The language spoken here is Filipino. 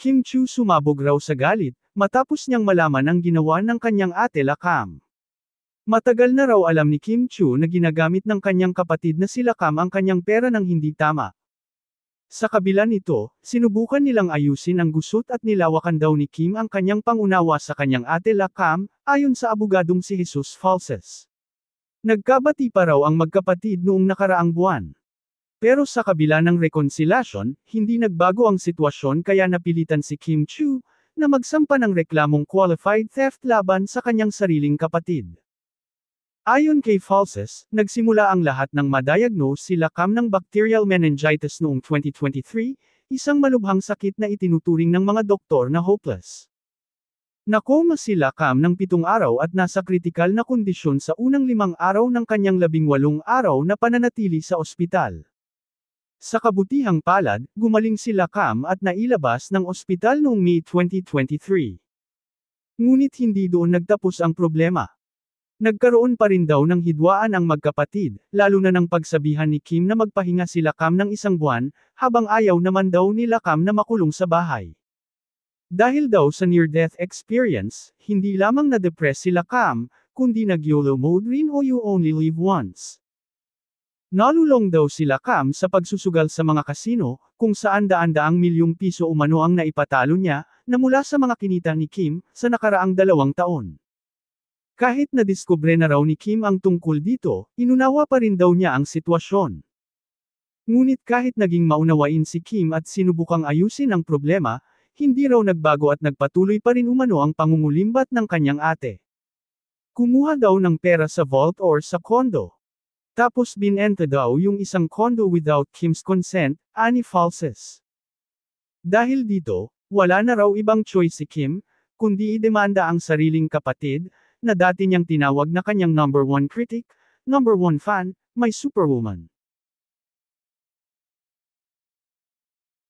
Kim Chu sumabog raw sa galit, matapos niyang malaman ang ginawa ng kanyang ate Lakam. Matagal na raw alam ni Kim Chu na ginagamit ng kanyang kapatid na si Lakam ang kanyang pera ng hindi tama. Sa kabila nito, sinubukan nilang ayusin ang gusot at nilawakan daw ni Kim ang kanyang pangunawa sa kanyang ate Lakam, ayon sa abogadong si Jesus Falses. Nagkabati pa raw ang magkapatid noong nakaraang buwan. Pero sa kabila ng rekonsilasyon, hindi nagbago ang sitwasyon kaya napilitan si Kim Chu na magsampa ng reklamong qualified theft laban sa kanyang sariling kapatid. Ayon kay Falses, nagsimula ang lahat ng ma-diagnose si Lakam ng bacterial meningitis noong 2023, isang malubhang sakit na itinuturing ng mga doktor na hopeless. Nakoma si Lakam ng 7 araw at nasa kritikal na kondisyon sa unang 5 araw ng kanyang 18 araw na pananatili sa ospital. Sa kabutihang palad, gumaling si Lakam at nailabas ng ospital noong May 2023. Ngunit hindi doon nagtapos ang problema. Nagkaroon pa rin daw ng hidwaan ang magkapatid, lalo na ng pagsabihan ni Kim na magpahinga si Lakam ng 1 buwan, habang ayaw naman daw ni Lakam na makulong sa bahay. Dahil daw sa near-death experience, hindi lamang na-depress si Lakam, kundi nag-YOLO mode rin o you only live once. Nalulong daw si Lakam sa pagsusugal sa mga kasino, kung saan daan-daang milyong piso umano ang naipatalo niya, na mula sa mga kinita ni Kim, sa nakaraang 2 taon. Kahit nadiskubre na raw ni Kim ang tungkol dito, inunawa pa rin daw niya ang sitwasyon. Ngunit kahit naging maunawain si Kim at sinubukang ayusin ang problema, hindi raw nagbago at nagpatuloy pa rin umano ang pangungulimbat ng kanyang ate. Kumuha daw ng pera sa vault or sa kondo. Tapos binenta daw yung isang condo without Kim's consent, ani Falses. Dahil dito, wala na raw ibang choice si Kim, kundi idemanda ang sariling kapatid, na dati niyang tinawag na kanyang #1 critic, #1 fan, my superwoman.